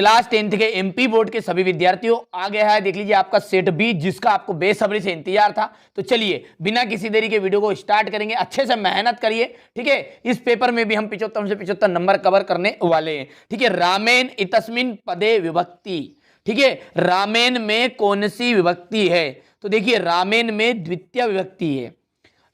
Class 10th के MP board के सभी विद्यार्थियों आ गया है, देख लीजिए आपका सेट बी, जिसका आपको बेसब्री से इंतजार था। तो चलिए बिना किसी देरी के वीडियो को स्टार्ट करेंगे, अच्छे से मेहनत करिए, ठीक है। इस पेपर में भी हम 75 से 75 नंबर कवर करने वाले हैं, ठीक है। रामेन इतस्मिन पदे विभक्ति, ठीक है। रामेन में कौन सी विभक्ति है? तो देखिए रामेन में द्वितीय विभक्ति है।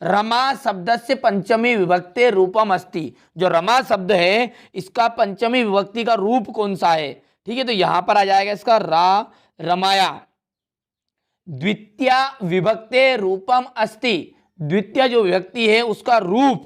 रमा शब्द से पंचमी विभक्ति रूपम अस्ति, जो रमा शब्द है इसका पंचमी विभक्ति का रूप कौन सा है? ठीक है, तो यहां पर आ जाएगा इसका रमाया। द्वितीय विभक्ति रूपम अस्ति, द्वितीय जो विभक्ति है उसका रूप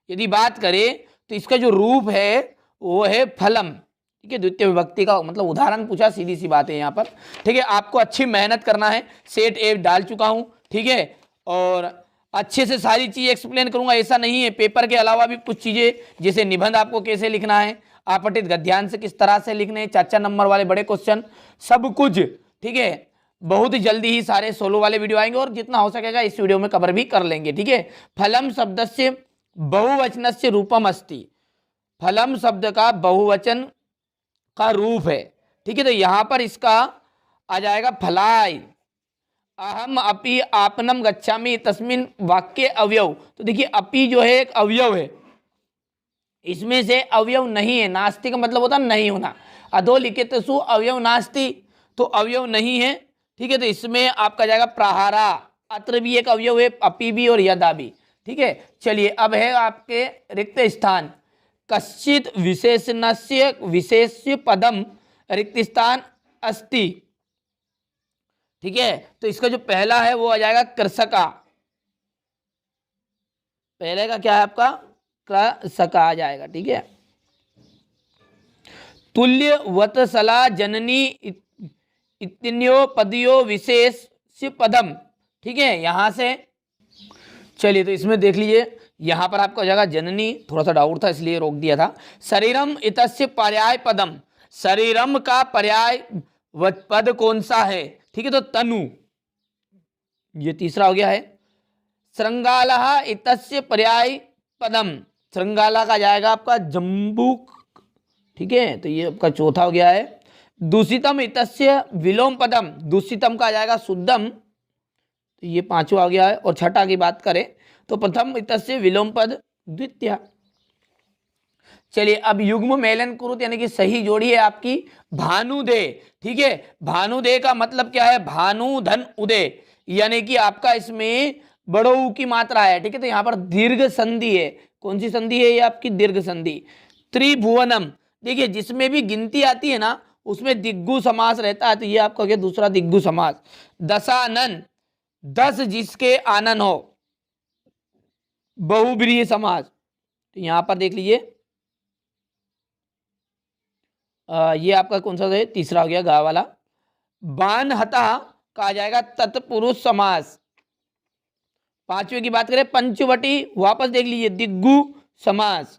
यदि बात करें तो इसका जो रूप है वो है फलम, ठीक है। द्वितीय विभक्ति का मतलब उदाहरण पूछा, सीधी सी बात है यहाँ पर, ठीक है। आपको अच्छी मेहनत करना है, सेट ए डाल चुका हूं, ठीक है, और अच्छे से सारी चीज़ एक्सप्लेन करूंगा। ऐसा नहीं है, पेपर के अलावा भी कुछ चीज़ें जैसे निबंध आपको कैसे लिखना है, आपटित गद्यांश किस तरह से लिखने हैं, 4 नंबर वाले बड़े क्वेश्चन, सब कुछ, ठीक है। बहुत जल्दी ही सारे सोलो वाले वीडियो आएंगे और जितना हो सकेगा इस वीडियो में कवर भी कर लेंगे, ठीक है। फलम शब्द से बहुवचन से रूपम अस्ति, फलम शब्द का बहुवचन का रूप है, ठीक है। तो यहां पर इसका आ जाएगा फलाय। अहम अपि आपनम गच्छामि तस्मिन वाक्य अवयव, तो देखिए अपि जो है एक अवयव है, इसमें से अवयव नहीं है। नास्ति का मतलब होता नहीं होना, अधोलिखित सु अवयव नास्ति, तो अवयव नहीं है, ठीक है। तो इसमें आपका जाएगा प्रहारा, अत्र भी एक अवयव है, अपि भी और यदा भी, ठीक है। चलिए अब है आपके रिक्त स्थान। कश्चित विशेषणस्य विशेष्य पदम रिक्त स्थान अस्ति, ठीक है। तो इसका जो पहला है वो आ जाएगा कृषका, पहले का क्या है आपका कृषका आ जाएगा, ठीक है। तुल्य वत्सला जननी इतन्यो पदयो विशेष पदम, ठीक है। यहां से चलिए तो इसमें देख लीजिए, यहां पर आपका हो जाएगा जननी, थोड़ा सा डाउट था इसलिए रोक दिया था। शरीरम इतस्य पर्याय पदम, शरीरम का पर्याय पद कौन सा है? ठीक है, तो तनु, ये तीसरा हो गया है। श्रृंगाला इतस्य पर्याय पदम, श्रृंगाला का जाएगा आपका जम्बूक, ठीक है, तो ये आपका चौथा हो गया है। दूषितम इतस्य विलोम पदम, दूषितम का जाएगा शुद्धम, तो ये पांचवा हो गया है। और छठा की बात करें तो प्रथम इतस्य विलोम पद द्वितीय। चलिए अब युग्म मेलन कुरुत यानी कि सही जोड़ी है आपकी भानुदे, ठीक है। भानुदे का मतलब क्या है? भानु धन उदय, यानी कि आपका इसमें बड़ो ऊ की मात्रा है, ठीक है। तो यहाँ पर दीर्घ संधि है, कौन सी संधि है? ये आपकी दीर्घ संधि। त्रिभुवनम, देखिए जिसमें भी गिनती आती है ना उसमें दिग्गु समास रहता है, तो ये आपका क्या दूसरा दिग्गु समास। दशानन, 10 जिसके आनन हो, बहुब्रीहि समास, तो यहां पर देख लीजिए ये आपका कौन सा है? तीसरा हो गया गा वाला। बानहता का आ जाएगा तत्पुरुष समास। पांचवें की बात करें पंचवटी, वापस देख लीजिए दिग्गु समास।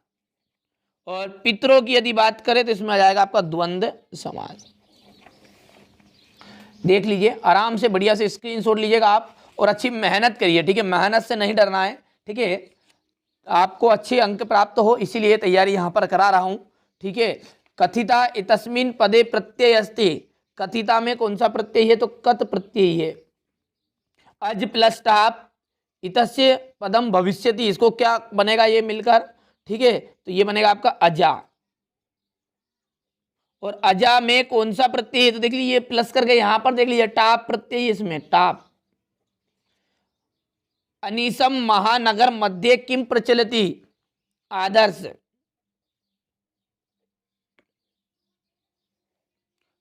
और पितरों की यदि बात करें तो इसमें आ जाएगा आपका द्वंद्व समास। देख लीजिए आराम से, बढ़िया से स्क्रीनशॉट लीजिएगा आप और अच्छी मेहनत करिए, ठीक है। मेहनत से नहीं डरना है, ठीक है। आपको अच्छे अंक प्राप्त हो इसीलिए तैयारी यहाँ पर करा रहा हूँ, ठीक है। कथिता इतस्मिन पदे प्रत्यय अस्ति, कथिता में कौन सा प्रत्यय है? तो कत प्रत्यय है। अज प्लस टाप इतस्य पदम भविष्यति, इसको क्या बनेगा ये मिलकर? ठीक है, तो ये बनेगा आपका अजा। और अजा में कौन सा प्रत्यय है? तो देख लीजिए प्लस करके यहां पर देख लीजिए टाप प्रत्यय, इसमें टाप। अनीसम महानगर मध्य किम प्रचलति, आदर्श।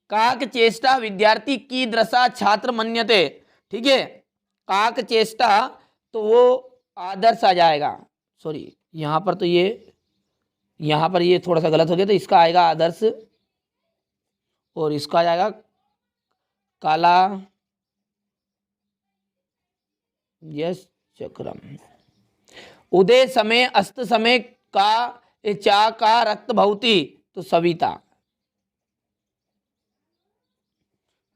काक चेष्टा विद्यार्थी की दृशा छात्र मन्यते, ठीक है। काक चेष्टा तो वो आदर्श आ जाएगा, सॉरी यहां पर तो यहां पर ये थोड़ा सा गलत हो गया, तो इसका आएगा आदर्श और इसका आ जाएगा काला यस चक्रम। उदय समय अस्त समय का चा का रक्त भौती, तो सविता।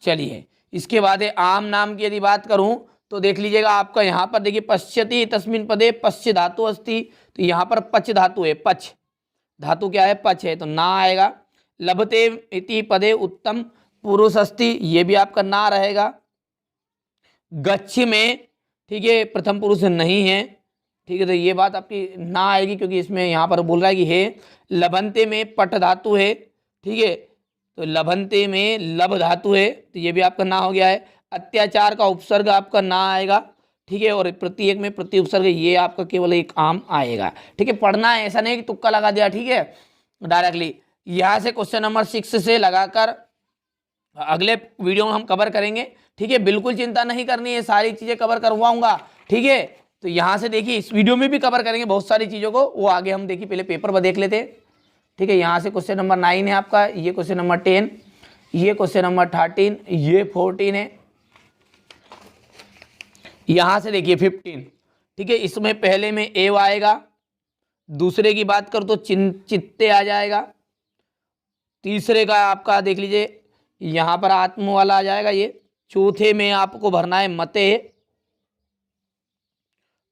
चलिए इसके बाद आम नाम की यदि बात करूं तो देख लीजिएगा आपका यहां पर देखिए पश्यति तस्मिन पदे पश्य धातु अस्ति, तो यहां पर पच धातु है, पच धातु क्या है? पच है, तो ना आएगा। लभते इति पदे उत्तम पुरुषस्ति, ये भी आपका ना रहेगा। गच्छ में, ठीक है, प्रथम पुरुष नहीं है, ठीक है, तो ये बात आपकी ना आएगी, क्योंकि इसमें यहाँ पर बोल रहा है कि है। लभंते में पट धातु है, ठीक है, तो लभंते में लब धातु है, तो ये भी आपका ना हो गया है। अत्याचार का उपसर्ग आपका ना आएगा, ठीक है, और प्रत्येक में प्रति उपसर्ग ये आपका केवल एक आम आएगा, ठीक है। पढ़ना है, ऐसा नहीं कि तुक्का लगा दिया, ठीक है, डायरेक्टली। यहाँ से क्वेश्चन नंबर 6 से लगाकर अगले वीडियो में हम कवर करेंगे, ठीक है। बिल्कुल चिंता नहीं करनी है, सारी चीजें कवर करवाऊंगा, ठीक है। तो यहाँ से देखिए, इस वीडियो में भी कवर करेंगे बहुत सारी चीजों को, वो आगे हम देखिए, पहले पेपर पर देख लेते हैं, ठीक है। यहाँ से क्वेश्चन नंबर 9 है आपका, ये क्वेश्चन नंबर 10, ये क्वेश्चन नंबर 13, ये 14 है। यहाँ से देखिए 15, ठीक है, इसमें पहले में एव आएगा, दूसरे की बात करो तो चित्ते आ जाएगा, तीसरे का आपका देख लीजिए यहाँ पर आत्म वाला आ जाएगा ये, चौथे में आपको भरना है मते,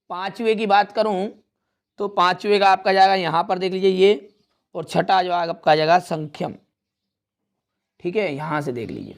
पांचवे की बात करूं तो पांचवे का आपका जाएगा यहाँ पर देख लीजिए ये, और छठा जो आपका आ जाएगा संख्यम, ठीक है, यहाँ से देख लीजिए,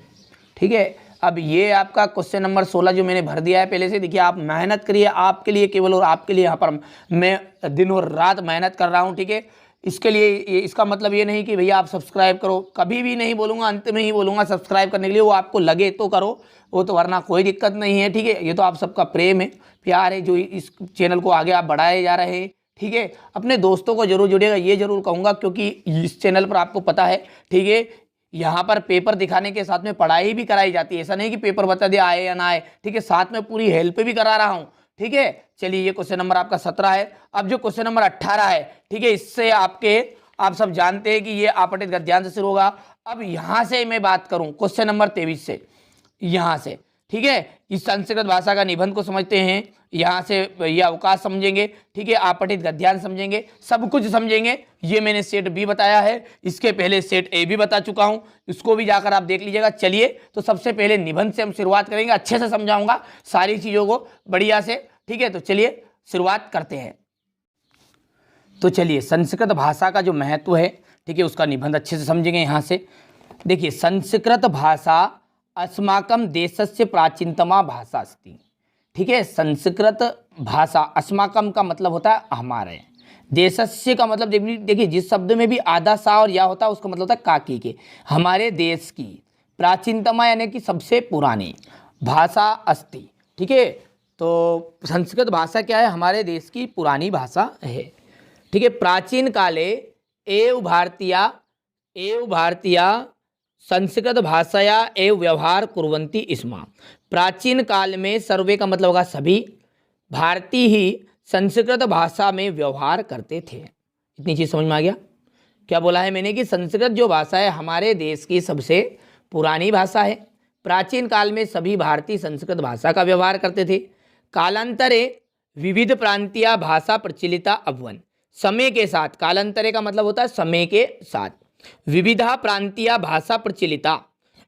ठीक है। अब ये आपका क्वेश्चन नंबर 16 जो मैंने भर दिया है पहले से, देखिए आप मेहनत करिए, आपके लिए केवल और आपके लिए यहाँ पर मैं दिन और रात मेहनत कर रहा हूँ, ठीक है। इसके लिए इसका मतलब ये नहीं कि भैया आप सब्सक्राइब करो, कभी भी नहीं बोलूँगा, अंत में ही बोलूँगा सब्सक्राइब करने के लिए, वो आपको लगे तो करो, वो तो वरना कोई दिक्कत नहीं है, ठीक है। ये तो आप सबका प्रेम है, प्यार है, जो इस चैनल को आगे आप बढ़ाए जा रहे हैं, ठीक है। अपने दोस्तों को जरूर जुड़िएगा, ये जरूर कहूँगा, क्योंकि इस चैनल पर आपको पता है, ठीक है, यहाँ पर पेपर दिखाने के साथ में पढ़ाई भी कराई जाती है, ऐसा नहीं कि पेपर बता दिया आए या ना आए, ठीक है, साथ में पूरी हेल्प भी करा रहा हूँ, ठीक है। चलिए, ये क्वेश्चन नंबर आपका 17 है। अब जो क्वेश्चन नंबर 18 है, ठीक है, इससे आप सब जानते हैं कि ये आपटित गद्यांश से शुरू होगा। अब यहाँ से मैं बात करूँ क्वेश्चन नंबर 23 से, यहाँ से, ठीक है, इस संस्कृत भाषा का निबंध को समझते हैं, यहाँ से ये अवकाश समझेंगे, ठीक है, आपटित गद्यांश समझेंगे, सब कुछ समझेंगे। ये मैंने सेट बी बताया है, इसके पहले सेट ए भी बता चुका हूँ, इसको भी जाकर आप देख लीजिएगा। चलिए, तो सबसे पहले निबंध से हम शुरुआत करेंगे, अच्छे से समझाऊंगा सारी चीज़ों को बढ़िया से, ठीक है। तो चलिए शुरुआत करते हैं। तो चलिए, संस्कृत भाषा का जो महत्व है, ठीक है, उसका निबंध अच्छे से समझेंगे। यहाँ से देखिए, संस्कृत भाषा अस्माकं देशस्य प्राचीनतमा भाषा अस्ति, ठीक है। संस्कृत भाषा, अस्माकं का मतलब होता है हमारे, देशस्य का मतलब देखिए, जिस शब्द में भी आधा सा और या होता है उसका मतलब होता है काकी के, हमारे देश की, प्राचीनतमा यानी कि सबसे पुरानी भाषा अस्ति, ठीक है। तो संस्कृत भाषा क्या है, हमारे देश की पुरानी भाषा है, ठीक है। प्राचीन काले एव भारतीया संस्कृत भाषाया एव व्यवहार कुर्वन्ति स्म। प्राचीन काल में सर्वे का मतलब होगा सभी, भारतीय ही संस्कृत भाषा में व्यवहार करते थे। इतनी चीज़ समझ में आ गया? क्या बोला है मैंने कि संस्कृत जो भाषा है हमारे देश की सबसे पुरानी भाषा है, प्राचीन काल में सभी भारतीय संस्कृत भाषा का व्यवहार करते थे। कालांतरे विविध प्रांतीय भाषा प्रचलिता अभवन, समय के साथ, कालांतरे का मतलब होता है समय के साथ, विविधा प्रांतीय भाषा प्रचलिता,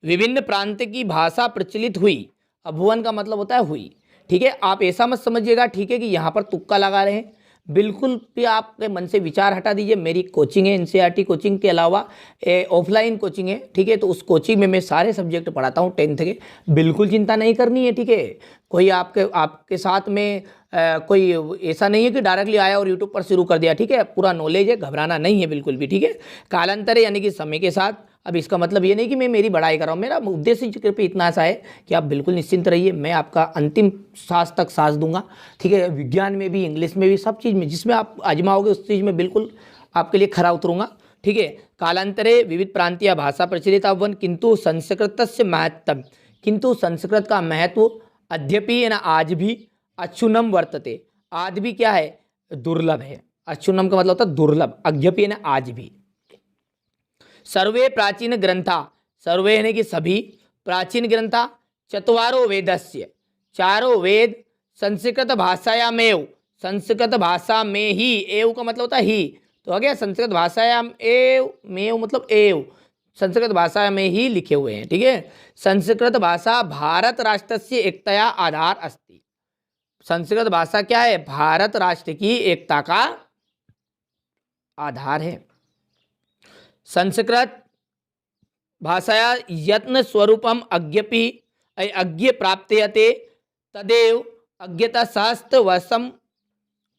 विभिन्न प्रांत की भाषा प्रचलित हुई, अभुवन का मतलब होता है हुई, ठीक है। आप ऐसा मत समझिएगा, ठीक है, कि यहाँ पर तुक्का लगा रहे हैं, बिल्कुल भी आपके मन से विचार हटा दीजिए। मेरी कोचिंग है, एनसीईआरटी कोचिंग के अलावा ऑफलाइन कोचिंग है, ठीक है, तो उस कोचिंग में मैं सारे सब्जेक्ट पढ़ाता हूँ 10th के, बिल्कुल चिंता नहीं करनी है, ठीक है। कोई आपके साथ में कोई ऐसा नहीं है कि डायरेक्टली आया और यूट्यूब पर शुरू कर दिया, ठीक है, पूरा नॉलेज है, घबराना नहीं है बिल्कुल भी, ठीक है। कालांतरे यानी कि समय के साथ। अब इसका मतलब ये नहीं कि मैं मेरी बड़ाई कर रहा हूँ, मेरा उद्देश्य कृपया इतना सा है कि आप बिल्कुल निश्चिंत रहिए, मैं आपका अंतिम सांस तक सांस दूंगा, ठीक है। विज्ञान में भी, इंग्लिश में भी, सब चीज़ में जिसमें आप आजमाओगे उस चीज़ में बिल्कुल आपके लिए खरा उतरूंगा, ठीक है। कालांतरे विविध प्रांतीय भाषा प्रचलित अभवन, किंतु संस्कृतस्य महत्तम, किंतु संस्कृत का महत्व अद्यपि न आज भी अक्षुण्णम वर्तते, आज भी क्या है, दुर्लभ है। अक्षुण्णम का मतलब होता है दुर्लभ, अद्यपि न आज भी। सर्वे प्राचीन ग्रंथा, सर्वे यानी कि सभी, प्राचीन ग्रंथा, चत्वारो वेदस्य, चारों वेद, संस्कृत भाषायामेव, संस्कृत भाषा में ही, एव का मतलब होता है ही, तो आ गया संस्कृत भाषायाम एव, मेव मतलब एव, संस्कृत भाषा में ही लिखे हुए हैं, ठीक है। संस्कृत भाषा भारत राष्ट्रस्य एकतया आधार अस्ति, संस्कृत भाषा क्या है, भारत राष्ट्र की एकता का आधार है। संस्कृत भाषाया यत्न स्वरूपम अज्ञपि अज्ञ प्राप्यते तदेव अज्ञता शास्त्र वशम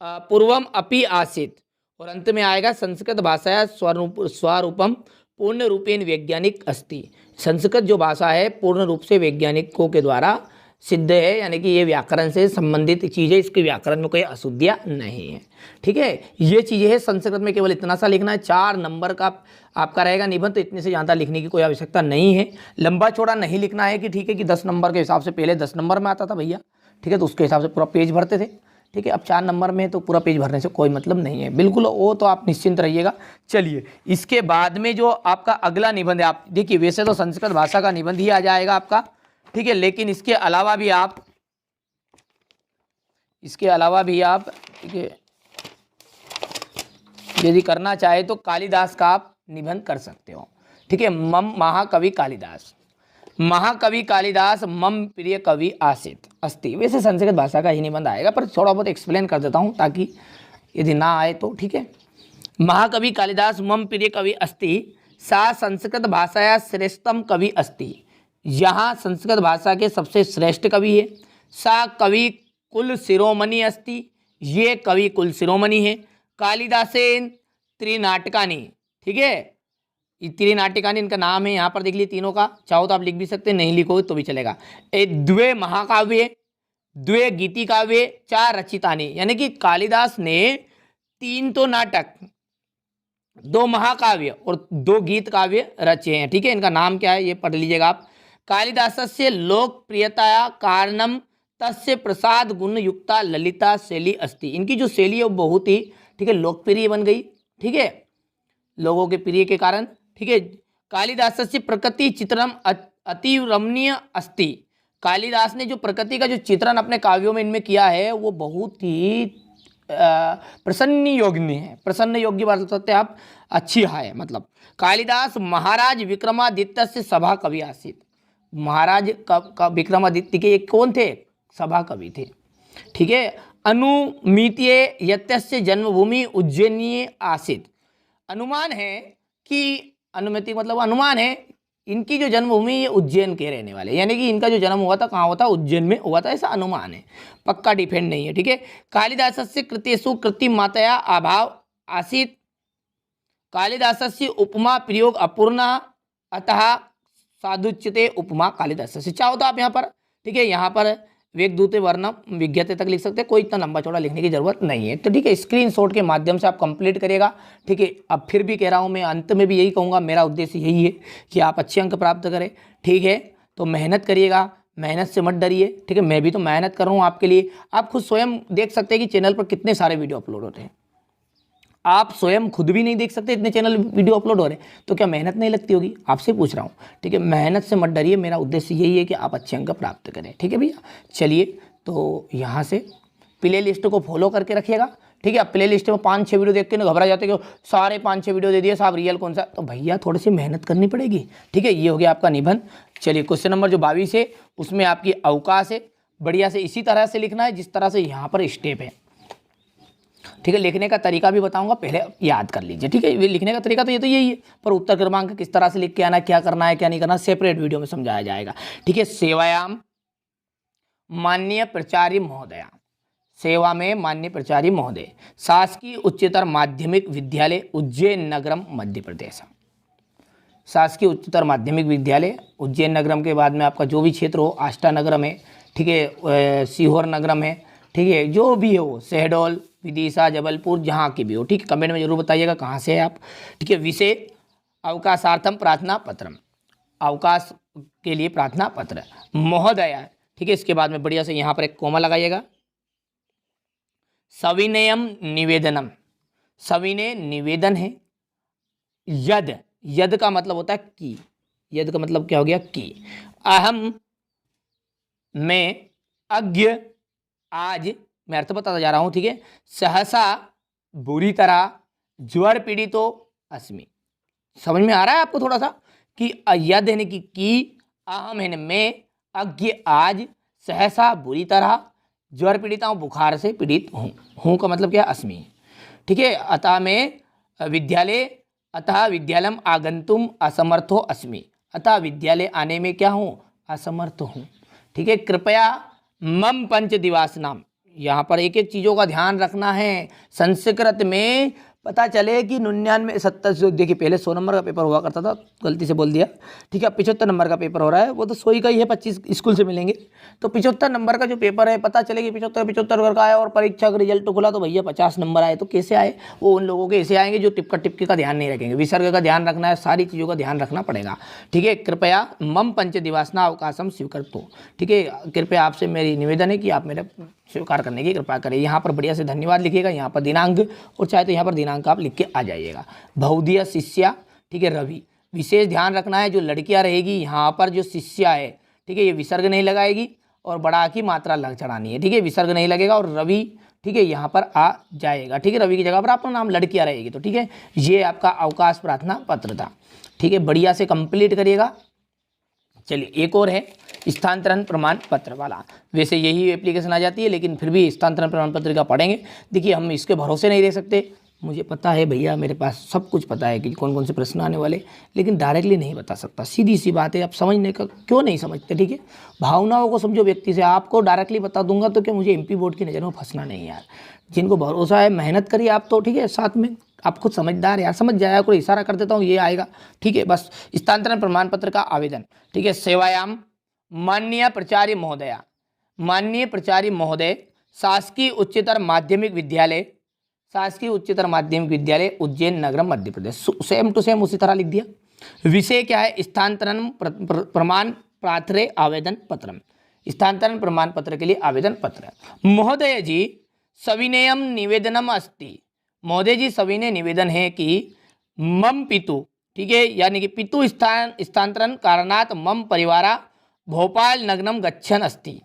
पूर्वम अपि आसीत। और अंत में आएगा संस्कृत भाषाया स्वरूपम पूर्ण रूपेण वैज्ञानिक अस्ति। संस्कृत जो भाषा है पूर्ण रूप से वैज्ञानिकों के द्वारा सिद्ध है, यानी कि ये व्याकरण से संबंधित चीज़ है, इसके व्याकरण में कोई अशुद्धियाँ नहीं है। ठीक है, ये चीज़ें है संस्कृत में, केवल इतना सा लिखना है। 4 नंबर का आपका रहेगा निबंध, तो इतने से ज़्यादा लिखने की कोई आवश्यकता नहीं है। लंबा चौड़ा नहीं लिखना है कि ठीक है कि 10 नंबर के हिसाब से, पहले 10 नंबर में आता था भैया, ठीक है, तो उसके हिसाब से पूरा पेज भरते थे। ठीक है, अब 4 नंबर में है तो पूरा पेज भरने से कोई मतलब नहीं है, बिल्कुल, वो तो आप निश्चिंत रहिएगा। चलिए, इसके बाद में जो आपका अगला निबंध है, आप देखिए वैसे तो संस्कृत भाषा का निबंध ही आ जाएगा आपका, ठीक है, लेकिन इसके अलावा भी आप ठीक है यदि करना चाहे तो कालिदास का आप निबंध कर सकते हो। ठीक है, मम महाकवि कालिदास मम प्रिय कवि आसीत अस्ति। वैसे संस्कृत भाषा का ही निबंध आएगा, पर थोड़ा बहुत एक्सप्लेन कर देता हूँ ताकि यदि ना आए तो। ठीक है, महाकवि कालिदास मम प्रिय कवि अस्ति, सा संस्कृत भाषाया श्रेष्ठतम कवि अस्ति। यहाँ संस्कृत भाषा के सबसे श्रेष्ठ कवि है। सा कवि कुल शिरोमणि अस्ति, ये कवि कुल शिरोमणि है। कालिदासेन त्रिनाटकानि, ठीक है, ये त्रिनाटिकानि इनका नाम है, यहाँ पर देख लीजिए तीनों का, चाहो तो आप लिख भी सकते हैं, नहीं लिखोगे तो भी चलेगा। द्वे महाकाव्य, द्वे गीति काव्य, 4 रचितानि, यानी कि कालिदास ने 3 तो नाटक, 2 महाकाव्य और 2 गीत काव्य रचे हैं। ठीक है, इनका नाम क्या है ये पढ़ लीजिएगा आप। कालिदासस्य लोकप्रियताया कारणम तस्य प्रसाद गुण युक्ता ललिता शैली अस्ति। इनकी जो शैली है वो बहुत ही, ठीक है, लोकप्रिय बन गई। ठीक है, लोगों के प्रिय के कारण। ठीक है, कालिदासस्य प्रकृति चित्रणम अति रमणीय अस्ति। कालिदास ने जो प्रकृति का जो चित्रण अपने काव्यों में इनमें किया है वो बहुत ही प्रसन्न योग्य है। प्रसन्न योग्य बात सकते हैं आप, अच्छी है मतलब। कालिदास महाराज विक्रमादित्य से सभा कवि आसित। महाराज का विक्रमादित्य के कौन थे? सभा कवि थे। ठीक है, अनुमितीय यत्यस्य जन्मभूमि उज्जैनी आसित। अनुमान है कि, अनुमिति मतलब अनुमान है, इनकी जो जन्मभूमि ये उज्जैन के रहने वाले, यानी कि इनका जो जन्म हुआ था कहाँ हुआ था? उज्जैन में हुआ था, ऐसा अनुमान है, पक्का डिफेंड नहीं है। ठीक है, कालिदासस्य कृतेषु कृत्रिम मातया अभाव आसीत। कालिदासस्य उपमा प्रयोग अपूर्णा अतः साधुच्यते उपमा कालिदासस्य। चाहो तो आप यहाँ पर, ठीक है, यहाँ पर वेगदूते वर्णम विज्ञते तक लिख सकते हैं, कोई इतना लंबा चौड़ा लिखने की जरूरत नहीं है। तो ठीक है, स्क्रीनशॉट के माध्यम से आप कंप्लीट करिएगा। ठीक है, अब फिर भी कह रहा हूँ मैं, अंत में भी यही कहूँगा, मेरा उद्देश्य यही है कि आप अच्छे अंक प्राप्त करें। ठीक है, तो मेहनत करिएगा, मेहनत से मत डरिए। ठीक है, मैं भी तो मेहनत कर रहा हूँ आपके लिए। आप खुद स्वयं देख सकते हैं कि चैनल पर कितने सारे वीडियो अपलोड होते हैं। आप स्वयं खुद भी नहीं देख सकते, इतने चैनल वीडियो अपलोड हो रहे हैं, तो क्या मेहनत नहीं लगती होगी? आपसे पूछ रहा हूँ। ठीक है, मेहनत से मत डरिए, मेरा उद्देश्य यही है कि आप अच्छे अंक प्राप्त करें। ठीक है भैया, चलिए, तो यहाँ से प्ले लिस्ट को फॉलो करके रखिएगा। ठीक है, आप प्ले लिस्ट में 5-6 वीडियो देख के ना घबरा जाते कि सारे 5-6 वीडियो दे दिए साहब, रियल कौन सा? तो भैया थोड़ी सी मेहनत करनी पड़ेगी। ठीक है, ये हो गया आपका निबंध। चलिए, क्वेश्चन नंबर जो 22 है उसमें आपकी अवकाश है, बढ़िया से इसी तरह से लिखना है जिस तरह से यहाँ पर स्टेप है। ठीक है, लिखने का तरीका भी बताऊंगा, पहले याद कर लीजिए। ठीक है, लिखने का तरीका तो यही है, पर उत्तर क्रमांक किस तरह से लिख के आना, क्या करना है क्या नहीं करना, सेपरेट वीडियो में समझाया जाएगा। ठीक है, सेवायाम माननीय प्राचार्य महोदया, सेवा में माननीय प्राचार्य महोदय, शासकीय उच्चतर माध्यमिक विद्यालय उज्जैन नगरम मध्य प्रदेश। शासकीय उच्चतर माध्यमिक विद्यालय उज्जैन नगरम के बाद में आपका जो भी क्षेत्र हो, आष्टा नगरम है, ठीक है, सीहोर नगरम है, ठीक है, जो भी हो, शहडोल, विदिशा, जबलपुर, जहाँ की भी हो। ठीक है, कमेंट में जरूर बताइएगा कहाँ से है आप। ठीक है, विषय अवकाशार्थम प्रार्थना पत्रम, अवकाश के लिए प्रार्थना पत्र, महोदया। ठीक है, इसके बाद में बढ़िया से यहाँ पर एक कोमा लगाइएगा। सविनयम निवेदनम, सविनय निवेदन है। यद, यद का मतलब होता है कि, यद का मतलब क्या हो गया? कि। अहम, मैं, अज्ञ, आज, मैं अर्थ बताता जा रहा हूँ। ठीक है, सहसा, बुरी तरह, ज्वर पीड़ितो अस्मि। समझ में आ रहा है आपको थोड़ा सा कि यद है कि, अहम है मैं, अज्ञ आज, सहसा बुरी तरह, ज्वर पीड़िता हूँ, बुखार से पीड़ित हूँ का मतलब क्या? अस्मि। ठीक है, अतः मैं विद्यालय, अतः विद्यालयम आगंतुम असमर्थो अस्मि, अतः विद्यालय आने में क्या हूँ, असमर्थ हूँ। ठीक है, कृपया मम पंच दिवास नाम, यहाँ पर एक एक चीज़ों का ध्यान रखना है। संस्कृत में पता चले कि 99 70, देखिए पहले 100 नंबर का पेपर हुआ करता था, गलती से बोल दिया। ठीक है, 75 नंबर का पेपर हो रहा है, वो तो 100 ही का ही है, 25 स्कूल से मिलेंगे। तो 75 नंबर का जो पेपर है, पता चले कि 75 का आया और परीक्षा का रिजल्ट खुला तो भैया 50 नंबर आए, तो कैसे आए? वो उन लोगों के ऐसे आएंगे जो टिपका टिपके का ध्यान नहीं रखेंगे, विसर्ग का ध्यान रखना है, सारी चीज़ों का ध्यान रखना पड़ेगा। ठीक है, कृपया मम पंच दिवासना अवकाशम स्वीकृतो। ठीक है, कृपया आपसे मेरी निवेदन है कि आप मेरे स्वीकार करने की कृपा करें। यहाँ पर बढ़िया से धन्यवाद लिखिएगा, यहाँ पर दिनांक, और चाहे तो यहाँ पर दिनांक आप लिख के आ जाइएगा। बहुधिया शिष्या, ठीक है, रवि, विशेष ध्यान रखना है, जो लड़कियाँ रहेगी यहाँ पर जो शिष्या है, ठीक है, ये विसर्ग नहीं लगाएगी और बड़ा की मात्रा लग चढ़ानी है। ठीक है, विसर्ग नहीं लगेगा और रवि, ठीक है, यहाँ पर आ जाएगा। ठीक है, रवि की जगह पर आपका नाम लड़कियाँ रहेगी। तो ठीक है, ये आपका अवकाश प्रार्थना पत्र था। ठीक है, बढ़िया से कंप्लीट करिएगा। चलिए, एक और है स्थानांतरण प्रमाण पत्र वाला। वैसे यही एप्लीकेशन आ जाती है, लेकिन फिर भी स्थानांतरण प्रमाण पत्र का पढ़ेंगे। देखिए, हम इसके भरोसे नहीं रह सकते। मुझे पता है भैया, मेरे पास सब कुछ पता है कि कौन कौन से प्रश्न आने वाले, लेकिन डायरेक्टली नहीं बता सकता। सीधी सी बात है, आप समझने का क्यों नहीं समझते? ठीक है, भावनाओं को समझो व्यक्ति से। आपको डायरेक्टली बता दूंगा तो क्या, मुझे एमपी बोर्ड की नज़र में फंसना नहीं यार। जिनको भरोसा है, मेहनत करिए आप तो। ठीक है, साथ में आप खुद समझदार यार, समझ जाएगा, कोई इशारा कर देता हूँ ये आएगा। ठीक है, बस स्थानांतरण प्रमाण पत्र का आवेदन। ठीक है, सेवायाम माननीय प्राचार्य महोदया, माननीय प्राचार्य महोदय, शासकीय उच्चतर माध्यमिक विद्यालय, शासकीय उच्चतर माध्यमिक विद्यालय उज्जैन नगरम Madhya Pradesh. Same to same उसी तरह लिख दिया। विषय क्या है, स्थानांतरण प्रमाण पात्र आवेदन पत्र, स्थानांतरण प्रमाण पत्र के लिए आवेदन पत्र। महोदय जी सविनयम निवेदनम अस्ति, महोदय जी सविनय निवेदन है कि मम पितु, ठीक है, यानी कि पितु स्थानांतरण कारणात् मम परिवारा भोपाल नगरम गच्छन अस्ति।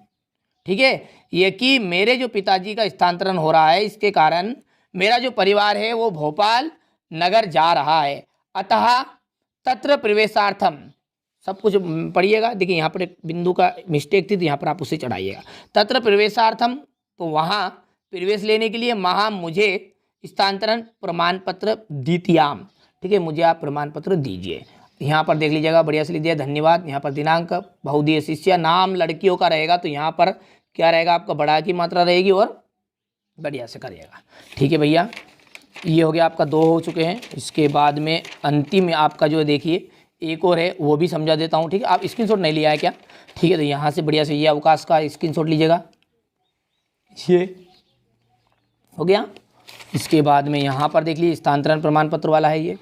ठीक है, ये कि मेरे जो पिताजी का स्थानांतरण हो रहा है, इसके कारण मेरा जो परिवार है वो भोपाल नगर जा रहा है। अतः तत्र प्रवेशार्थम, सब कुछ पढ़िएगा। देखिए, यहाँ पर एक बिंदु का मिस्टेक थी, तो यहाँ पर आप उसे चढ़ाइएगा। तत्र प्रवेशार्थम, तो वहाँ प्रवेश लेने के लिए महा मुझे स्थानांतरण प्रमाण पत्र द्वितीयाम, ठीक है, मुझे आप प्रमाण पत्र दीजिए। यहाँ पर देख लीजिएगा, बढ़िया से लीजिए, धन्यवाद। यहाँ पर दिनांक, बहुधीय शिष्य, नाम लड़कियों का रहेगा, तो यहाँ पर क्या रहेगा आपका, बड़ा की मात्रा रहेगी, और बढ़िया से करिएगा। ठीक है भैया, ये हो गया आपका, 2 हो चुके हैं। इसके बाद में अंतिम आपका जो देखिए एक और है, वो भी समझा देता हूँ। ठीक है, आप स्क्रीनशॉट नहीं लिया है क्या? ठीक है, तो यहाँ से बढ़िया से ये अवकाश का स्क्रीनशॉट लीजिएगा, ये हो गया। इसके बाद में यहाँ पर देख लीजिए, स्थानांतरण प्रमाण पत्र वाला है ये।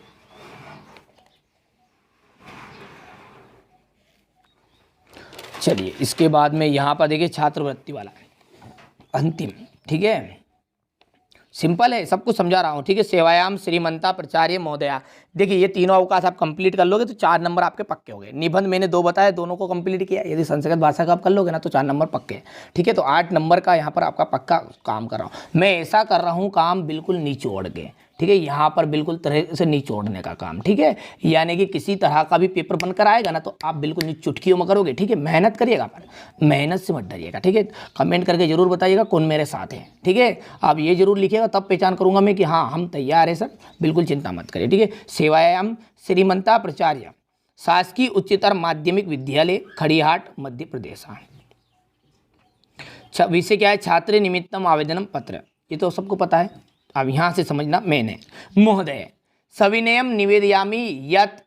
चलिए, इसके बाद में यहाँ पर देखिए छात्रवृत्ति वाला अंतिम। ठीक है, सिंपल है, सब कुछ समझा रहा हूँ। ठीक है, सेवायाम श्रीमंता प्राचार्य महोदया, देखिए ये तीनों अवकाश आप कंप्लीट कर लोगे तो 4 नंबर आपके पक्के हो गए। निबंध मैंने 2 बताए, दोनों को कंप्लीट किया। यदि संस्कृत भाषा का आप कर लोगे ना तो 4 नंबर पक्के। ठीक है, तो 8 नंबर का यहाँ पर आपका पक्का काम कर रहा हूँ मैं। ऐसा कर रहा हूँ काम बिल्कुल निचोड़ के। ठीक है, यहाँ पर बिल्कुल तरह से निचोड़ने का काम। ठीक है, यानी कि किसी तरह का भी पेपर बनकर आएगा ना तो आप बिल्कुल चुटकियों में करोगे। ठीक है, मेहनत करिएगा, पर मेहनत से मत डरिएगा। ठीक है, कमेंट करके जरूर बताइएगा कौन मेरे साथ है। ठीक है, आप ये जरूर लिखिएगा, तब पहचान करूंगा मैं कि हाँ हम तैयार है सर, बिल्कुल चिंता मत करिए। ठीक है, सेवायाम श्रीमंता प्राचार्य, शासकीय उच्चतर माध्यमिक विद्यालय खड़ीहाट मध्य प्रदेश। विषय क्या है, छात्र निमित्तम आवेदन पत्र, ये तो सबको पता है। अब यहाँ से समझना मैंने, महोदय सविनयम निवेदयामि यत्,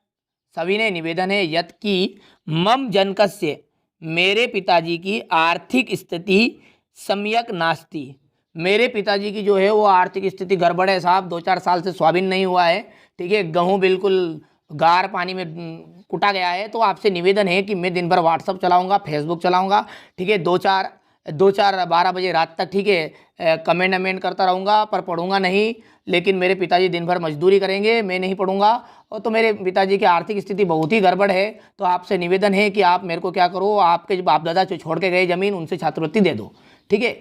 सविनय निवेदन है यत् की मम जनकस्य, मेरे पिताजी की आर्थिक स्थिति सम्यक नास्ति, मेरे पिताजी की जो है वो आर्थिक स्थिति गड़बड़ है साहब। 2-4 साल से सोयाबीन नहीं हुआ है। ठीक है, गेहूँ बिल्कुल गार पानी में कुटा गया है। तो आपसे निवेदन है कि मैं दिन भर व्हाट्सअप चलाऊँगा, फेसबुक चलाऊँगा। ठीक है, 12 बजे रात तक, ठीक है, कमेंट करता रहूँगा, पर पढ़ूंगा नहीं। लेकिन मेरे पिताजी दिन भर मजदूरी करेंगे, मैं नहीं पढ़ूंगा। और तो मेरे पिताजी की आर्थिक स्थिति बहुत ही गड़बड़ है। तो आपसे निवेदन है कि आप मेरे को क्या करो, आपके जो बाप दादा जो छोड़ के गए ज़मीन, उनसे छात्रवृत्ति दे दो। ठीक है,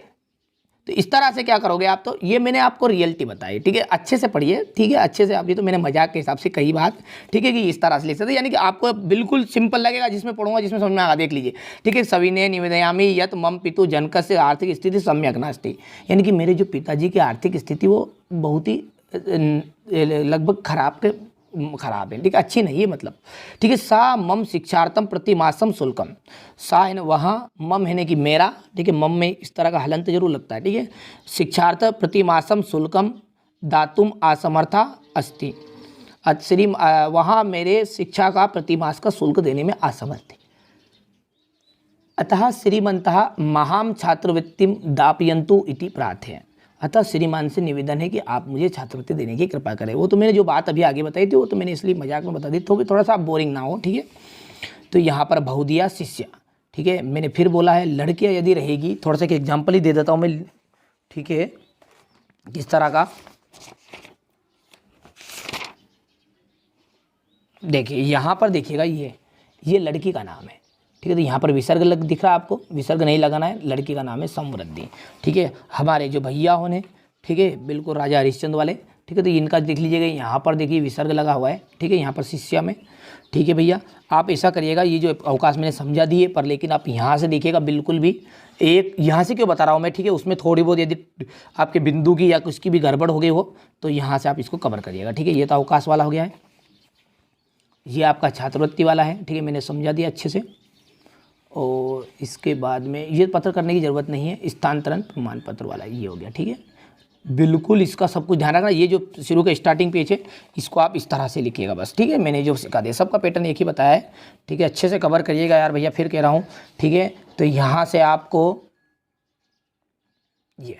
तो इस तरह से क्या करोगे आप, तो ये मैंने आपको रियलिटी बताई। ठीक है, अच्छे से पढ़िए। ठीक है, अच्छे से आप, ये तो मैंने मजाक के हिसाब से कही बात। ठीक है, कि इस तरह से लिख सकते, यानी कि आपको बिल्कुल सिंपल लगेगा, जिसमें पढ़ूंगा जिसमें समझ में आएगा। देख लीजिए, ठीक है, सविनय निवेदयामि यत् मम पितु जनकस्य आर्थिक स्थिति सम्यक नास्ति, यानी कि मेरे जो पिताजी की आर्थिक स्थिति वो बहुत ही लगभग खराब के खराब है, ठीक है, अच्छी नहीं है मतलब, ठीक है। सा मम शिक्षार्थम प्रतिमासम शुल्कम, सा है ना वहाँ, मम है ना कि मेरा, ठीक है, मम में इस तरह का हलंत जरूर लगता है, ठीक है। शिक्षार्थ प्रतिमासम शुल्कम दातुम असमर्था अस्ति, श्री वहाँ मेरे शिक्षा का प्रतिमास का शुल्क देने में असमर्थ है। अतः श्रीमंतः महाम छात्रवृत्तिम दापयन्तु इति प्रार्थय, अतः श्रीमान से निवेदन है कि आप मुझे छात्रवृत्ति देने की कृपा करें। वो तो मैंने जो बात अभी आगे बताई थी वो तो मैंने इसलिए मजाक में बता दी, तो थोड़ा सा बोरिंग ना हो, ठीक है। तो यहाँ पर बहुदिया शिष्य, ठीक है, मैंने फिर बोला है लड़कियाँ यदि रहेगी, थोड़ा सा एक एग्जाम्पल ही दे देता हूँ मैं, ठीक है, किस तरह का, देखिए यहाँ पर देखिएगा, ये लड़की का नाम है, ठीक है। तो यहाँ पर विसर्ग दिख रहा है आपको, विसर्ग नहीं लगाना है, लड़की का नाम है समृद्धि, ठीक है। हमारे जो भैया होने, ठीक है, बिल्कुल राजा हरिश्चंद्र वाले, ठीक है, तो इनका देख लीजिएगा, यहाँ पर देखिए विसर्ग लगा हुआ है, ठीक है, यहाँ पर शिष्या में, ठीक है भैया। आप ऐसा करिएगा, ये जो अवकाश मैंने समझा दिए, पर लेकिन आप यहाँ से देखिएगा बिल्कुल भी एक, यहाँ से क्यों बता रहा हूँ मैं, ठीक है, उसमें थोड़ी बहुत यदि आपके बिंदु की या उसकी भी गड़बड़ हो गई हो तो यहाँ से आप इसको कवर करिएगा, ठीक है। ये तो अवकाश वाला हो गया है, ये आपका छात्रवृत्ति वाला है, ठीक है, मैंने समझा दिया अच्छे से। और इसके बाद में ये पत्र करने की ज़रूरत नहीं है, स्थानांतरण प्रमाण पत्र वाला ये हो गया, ठीक है। बिल्कुल इसका सब कुछ ध्यान रखना, ये जो शुरू का स्टार्टिंग पेज है इसको आप इस तरह से लिखिएगा बस, ठीक है। मैंने जो सिखा दिया, सबका पैटर्न एक ही बताया है, ठीक है, अच्छे से कवर करिएगा यार भैया, फिर कह रहा हूँ, ठीक है। तो यहाँ से आपको ये,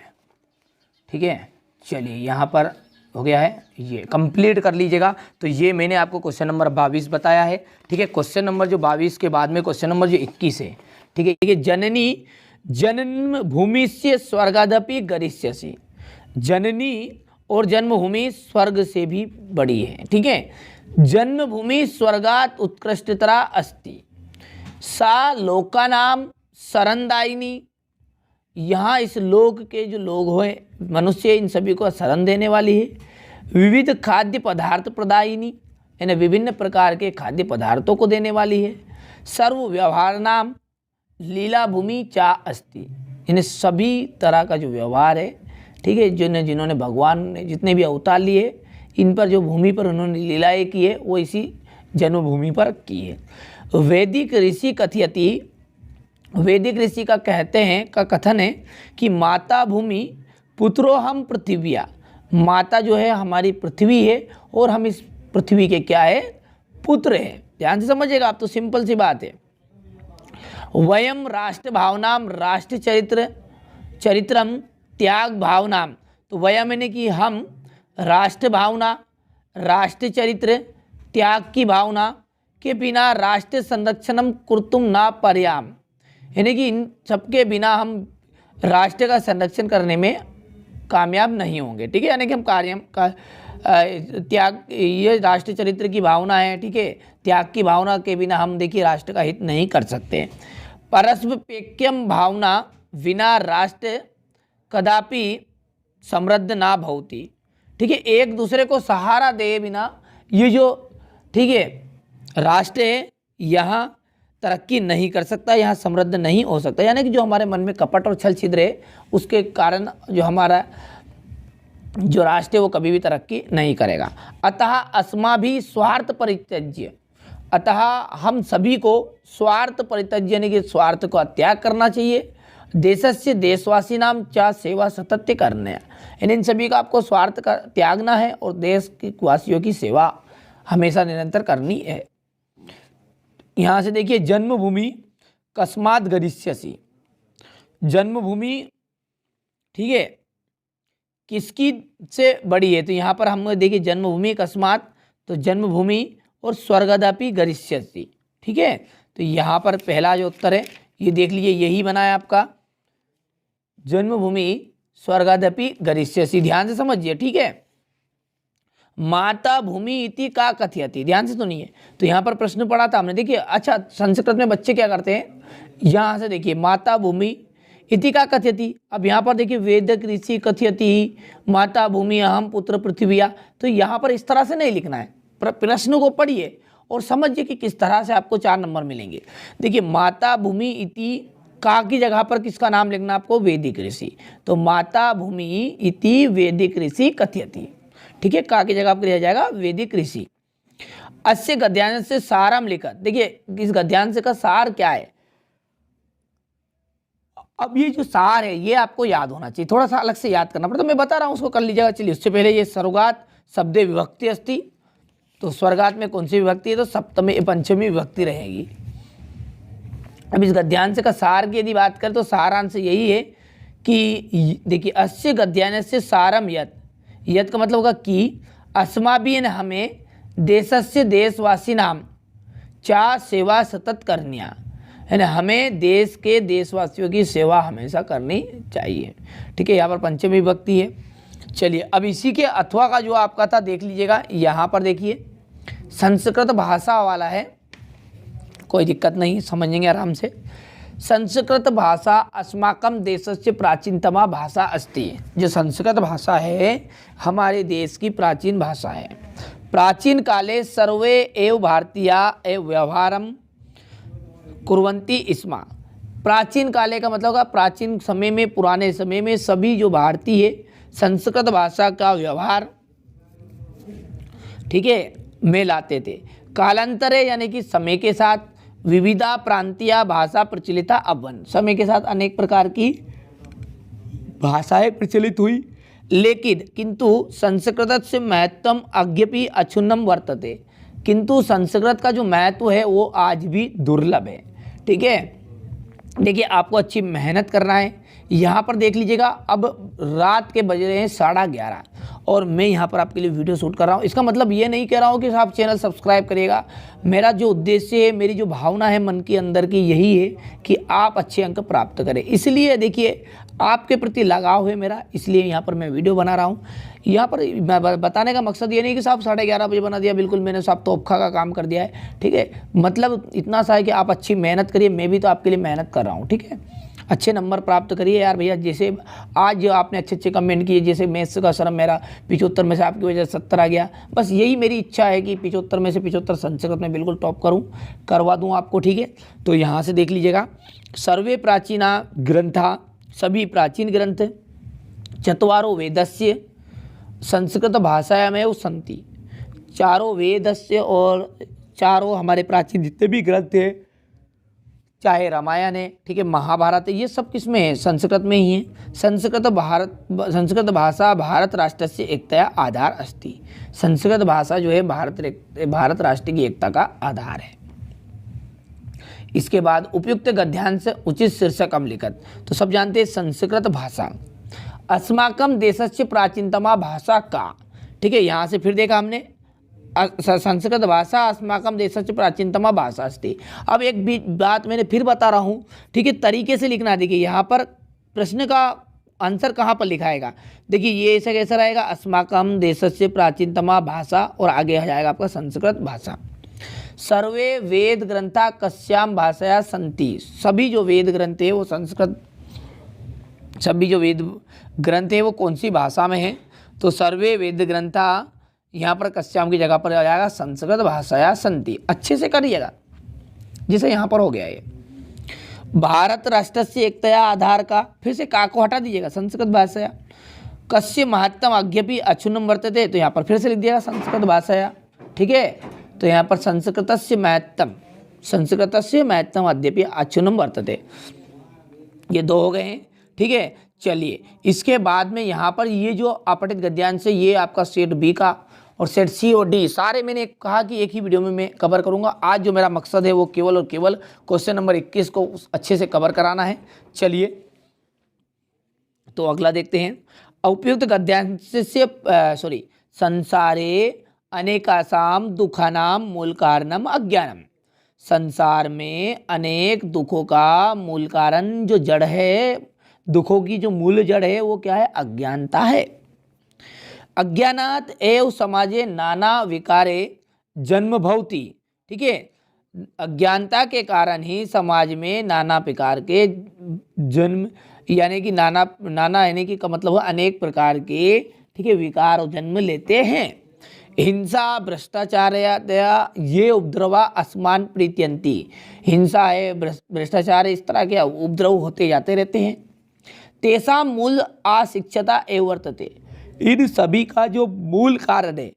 ठीक है, चलिए यहाँ पर हो गया है, ये कंप्लीट कर लीजिएगा। तो ये मैंने आपको क्वेश्चन नंबर 22 बताया है, ठीक है। क्वेश्चन नंबर जो 22 के बाद में क्वेश्चन नंबर जो 21 है, ठीक है, ये जननी जन्मभूमि से स्वर्गादपि गरिष्यसि, जननी और जन्मभूमि स्वर्ग से भी बड़ी है, ठीक है। जन्मभूमि स्वर्गात उत्कृष्टतरा अस्ति, सा लोकानाम शरणदायिनी, यहाँ इस लोक के जो लोग हुए मनुष्य, इन सभी को शरण देने वाली है। विविध खाद्य पदार्थ प्रदायिनी, यानी विभिन्न प्रकार के खाद्य पदार्थों को देने वाली है। सर्व व्यवहार नाम लीला भूमि चा अस्ति, यानी सभी तरह का जो व्यवहार है, ठीक है, जिन्होंने भगवान ने जितने भी अवतार लिए इन पर जो भूमि पर उन्होंने लीलाएँ की है वो इसी जन्मभूमि पर की है। वैदिक ऋषि कथयति, वैदिक ऋषि का कहते हैं, का कथन है कि माता भूमि पुत्रो हम पृथ्विया, माता जो है हमारी पृथ्वी है और हम इस पृथ्वी के क्या है, पुत्र हैं। ध्यान से समझिएगा आप, तो सिंपल सी बात है। वयम राष्ट्र भावनाम राष्ट्र चरित्रम त्याग भावनाम, तो वयम यानी कि हम, राष्ट्र भावना, राष्ट्र चरित्र, त्याग की भावना के बिना राष्ट्र संरक्षणम कुर्तुम ना पर्याम, यानी कि इन सबके बिना हम राष्ट्र का संरक्षण करने में कामयाब नहीं होंगे, ठीक है। यानी कि हम कार्य का त्याग, ये राष्ट्र चरित्र की भावना है, ठीक है, त्याग की भावना के बिना हम देखिए राष्ट्र का हित नहीं कर सकते। परस्पैक्यम भावना विना राष्ट्र कदापि समृद्ध ना भवति, ठीक है, एक दूसरे को सहारा दे बिना ये जो, ठीक है, राष्ट्र है यहाँ तरक्की नहीं कर सकता, यहाँ समृद्ध नहीं हो सकता। यानी कि जो हमारे मन में कपट और छल छिद्र है उसके कारण जो हमारा जो राष्ट्र है वो कभी भी तरक्की नहीं करेगा। अतः अस्मा भी स्वार्थ परित्यज्य, अतः हम सभी को स्वार्थ परित्यज्य यानी कि स्वार्थ को त्याग करना चाहिए। देशस्य देशवासी नाम चा सेवा सतत्य करने, यानी इन सभी का आपको स्वार्थ का त्यागना है और देश के वासियों की सेवा हमेशा निरंतर करनी है। यहाँ से देखिए जन्मभूमि कस्मात गरिष्यसि, जन्मभूमि, ठीक है, किसकी से बड़ी है, तो यहाँ पर हम देखिए जन्मभूमि कस्मात, तो जन्मभूमि और स्वर्गादपि गरिष्यसि, ठीक है। तो यहाँ पर पहला जो उत्तर है ये देख लीजिए, यही बना है आपका, जन्मभूमि स्वर्गादपि गरिष्यसि। ध्यान से समझिए, ठीक है। माता भूमि इति का कथयति, ध्यान से सुनिए। तो यहाँ पर प्रश्न पढ़ा था हमने, देखिए, अच्छा संस्कृत में बच्चे क्या करते हैं, यहाँ से देखिए माता भूमि इति का कथयति, अब यहाँ पर देखिए वेदक ऋषि कथयति माता भूमि अहम पुत्र पृथ्विया, तो यहाँ पर इस तरह से नहीं लिखना है, प्रश्न को पढ़िए और समझिए कि किस तरह से आपको 4 नंबर मिलेंगे। देखिए माता भूमि इति का की जगह पर किसका नाम लिखना आपको, वैदिक ऋषि, तो माता भूमि इति वैदिक ऋषि कथयति, ठीक है, का की जगह पर लिया जाएगा वैदिक ऋषि। अस्य गद्यांश से सारम लिखत। देखिए इस गद्यांश का सार क्या है, अब ये जो सार है ये आपको याद होना चाहिए, थोड़ा सा अलग से याद करना पड़ता, तो मैं बता रहा हूँ उसको कर लीजिएगा। चलिए उससे पहले ये सर्वगात शब्दे विभक्ति अस्ति, तो स्वर्गात में कौन सी विभक्ति है, तो सप्तमी पंचमी विभक्ति रहेगी। अब इस गद्यांश का सार की यदि बात करें तो सारांश यही है कि देखिए अस्य गद्यांश से सारम यत, यत का मतलब होगा कि अस्माभिन हमें देशस्य देशवासी नाम चा सेवा सतत करनिया, है ना, हमें देश के देशवासियों की सेवा हमेशा करनी चाहिए। ठीक है, यहाँ पर पंचमी विभक्ति है। चलिए अब इसी के अथवा का जो आपका था देख लीजिएगा, यहाँ पर देखिए संस्कृत भाषा वाला है, कोई दिक्कत नहीं, समझेंगे आराम से। संस्कृत भाषा अस्माकं देशस्य प्राचीनतमा भाषा अस्ति, जो संस्कृत भाषा है हमारे देश की प्राचीन भाषा है। प्राचीन काले सर्वे एव भारतीया एव व्यवहारम कुर्वन्ति स्म। प्राचीन काले का मतलब होगा प्राचीन समय में, पुराने समय में सभी जो भारतीय संस्कृत भाषा का व्यवहार, ठीक है, में लाते थे। कालांतरे यानी कि समय के साथ विविधा प्रांतीय भाषा प्रचलिता अभवन्, समय के साथ अनेक प्रकार की भाषाएं प्रचलित हुई, लेकिन किंतु संस्कृत से महत्वम अद्यपि अक्षुण्णम वर्तते, किंतु संस्कृत का जो महत्व है वो आज भी दुर्लभ है। ठीक है, देखिए आपको अच्छी मेहनत करना है। यहाँ पर देख लीजिएगा, अब रात के बज रहे हैं 11:30 और मैं यहाँ पर आपके लिए वीडियो शूट कर रहा हूँ। इसका मतलब ये नहीं कह रहा हूँ कि आप चैनल सब्सक्राइब करिएगा, मेरा जो उद्देश्य है, मेरी जो भावना है मन के अंदर की यही है कि आप अच्छे अंक प्राप्त करें। इसलिए देखिए आपके प्रति लगाव है मेरा, इसलिए यहाँ पर मैं वीडियो बना रहा हूँ। यहाँ पर बताने का मकसद ये नहीं कि साहब 11:30 बजे बना दिया, बिल्कुल मैंने साहब तोहफा का काम कर दिया है। ठीक है, मतलब इतना सा है कि आप अच्छी मेहनत करिए, मैं भी तो आपके लिए मेहनत कर रहा हूँ। ठीक है, अच्छे नंबर प्राप्त करिए यार भैया। जैसे आज जो आपने अच्छे अच्छे कमेंट किए, जैसे मैथ्स का सर मेरा 75 में से आपकी वजह से 70 आ गया, बस यही मेरी इच्छा है कि 75 में से 75 संस्कृत में बिल्कुल टॉप करवा दूँ आपको। ठीक है, तो यहाँ से देख लीजिएगा, सर्वे प्राचीना ग्रंथा, सभी प्राचीन ग्रंथ, चत्वारो वेदस्य संस्कृत भाषायामेव सन्ति, चारों वेदस्य और चारों हमारे प्राचीन जितने भी ग्रंथ हैं, चाहे रामायण है, ठीक है, महाभारत है, ये सब किस में है, संस्कृत में ही है। संस्कृत भाषा भारत राष्ट्र से एकता आधार अस्ति, संस्कृत भाषा जो है भारत राष्ट्र की एकता का आधार है। इसके बाद उपयुक्त गद्यांश उचित शीर्षकम लिखत, तो सब जानते हैं संस्कृत भाषा अस्माकं देशस्य प्राचीनतमा भाषा का। ठीक है, यहाँ से फिर देखा हमने संस्कृत भाषा अस्माकं देशस्य प्राचीनतमा भाषा अस्ति। अब एक बात मैंने फिर बता रहा हूँ, ठीक है, तरीके से लिखना। देखिए यहाँ पर प्रश्न का आंसर कहाँ पर लिखाएगा, देखिए ये ऐसा कैसा रहेगा, अस्माकं देशस्य प्राचीनतमा भाषा और आगे आ जाएगा आपका संस्कृत भाषा। सर्वे वेद ग्रंथा कस्याम भाषाया सन्ति, सभी जो वेद ग्रंथ है वो संस्कृत, सभी जो वेद ग्रंथ है वो कौन सी भाषा में है, तो सर्वे वेद ग्रंथा यहाँ पर कस्याम की जगह पर आ जाएगा संस्कृत भाषाया सन्ति। अच्छे से करिएगा, जैसे यहाँ पर हो गया ये भारत राष्ट्र से एकतया आधार का, फिर से का को हटा दीजिएगा, संस्कृत भाषाया कस्य महत्तम अद्यपि अक्षुण्णम वर्तते, तो यहाँ पर फिर से लिख दिएगा संस्कृत भाषाया। ठीक है, तो यहाँ पर संस्कृतस्य महत्तम अद्यपि अक्षुण्णम वर्तते, ये दो हो गए हैं। ठीक है, चलिए इसके बाद में यहाँ पर ये जो अपठित गद्यांश है ये आपका सेट बी का और सेट सी और डी सारे मैंने कहा कि एक ही वीडियो में मैं कवर करूँगा। आज जो मेरा मकसद है वो केवल और केवल क्वेश्चन नंबर 21 को अच्छे से कवर कराना है। चलिए तो अगला देखते हैं, उपयुक्त गद्यांश से संसारे अनेकासाम दुखानाम मूल कारणम अज्ञानम, संसार में अनेक दुखों का मूल कारण जो जड़ है, दुखों की जो मूल जड़ है वो क्या है, अज्ञानता है। अज्ञानात एव समाजे नाना विकारे जन्म भवति। ठीक है, अज्ञानता के कारण ही समाज में नाना प्रकार के जन्म, यानी कि नाना यानी कि का मतलब है अनेक प्रकार के, ठीक है, विकार और जन्म लेते हैं। हिंसा भ्रष्टाचार ये उपद्रवा अस्मान प्रीत्यंती, हिंसा है, भ्रष्टाचार, इस तरह के उपद्रव होते जाते रहते हैं। तेसा मूल अशिक्षता एव वर्तते, इन सभी का जो मूल कारण है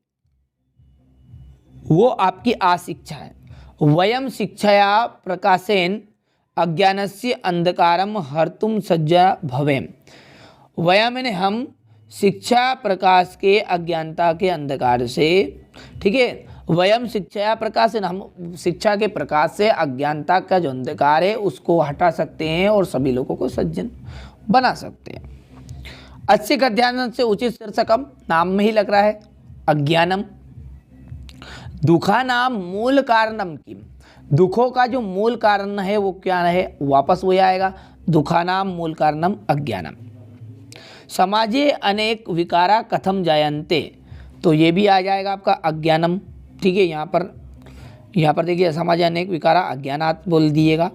वो आपकी अशिक्षा है। वयम शिक्षया प्रकाशेन अज्ञानस्य अंधकारम हर्तुम सज्जा भवेम। वयम यानी हम, शिक्षा प्रकाश के अज्ञानता के अंधकार से, ठीक है, वयम शिक्षाया प्रकाशेन, हम शिक्षा के प्रकाश से अज्ञानता का जो अंधकार है उसको हटा सकते हैं और सभी लोगों को सज्जन बना सकते हैं। अच्छे गद्यांश से उचित शीर्षकम, नाम में ही लग रहा है, अज्ञानम। दुखानाम मूल कारणम की, दुखों का जो मूल कारण है वो क्या है, वापस वही आएगा, दुखानाम मूल कारणम अज्ञानम। समाजे अनेक विकारा कथम जायन्ते, तो ये भी आ जाएगा आपका अज्ञानम, ठीक है। यहाँ पर देखिए समाजे अनेक विकारा अज्ञानात बोल दिएगा।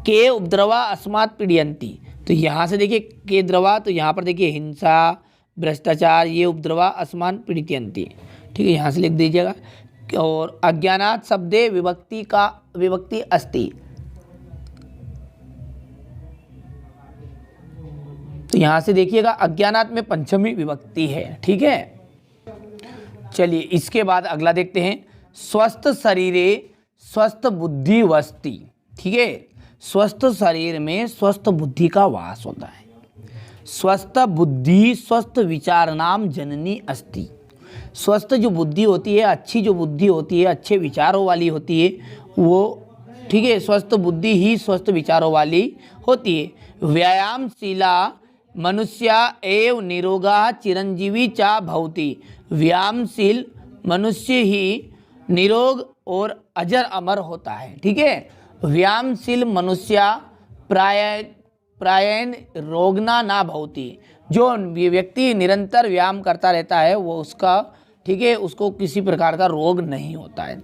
के उपद्रवा अस्मात् पीड़यन्ति, तो यहाँ से देखिए के द्रवा, तो यहाँ पर देखिए हिंसा, भ्रष्टाचार, ये उपद्रवा अस्मान् पीड़यन्ति, ठीक है, यहाँ से लिख दीजिएगा। और अज्ञानात शब्दे विभक्ति अस्ति, तो यहाँ से देखिएगा अज्ञानात में पंचमी विभक्ति है, ठीक है। चलिए इसके बाद अगला देखते हैं, स्वस्थ शरीरे स्वस्थ बुद्धि वस्ति, ठीक है। स्वस्थ शरीर में स्वस्थ बुद्धि का वास होता है। स्वस्थ बुद्धि स्वस्थ विचार नाम जननी अस्ति, स्वस्थ जो बुद्धि होती है, अच्छी जो बुद्धि होती है, अच्छे विचारों वाली होती है वो, ठीक है, स्वस्थ बुद्धि ही स्वस्थ विचारों वाली होती है। व्यायामशीला मनुष्या एव निरोगा चिरंजीवी चा भवति, व्यायामशील मनुष्य ही निरोग और अजर अमर होता है, ठीक है। व्यायामशील मनुष्य प्रायेण रोगना ना भवति, जो व्यक्ति निरंतर व्यायाम करता रहता है वो उसका, ठीक है, उसको किसी प्रकार का रोग नहीं होता है।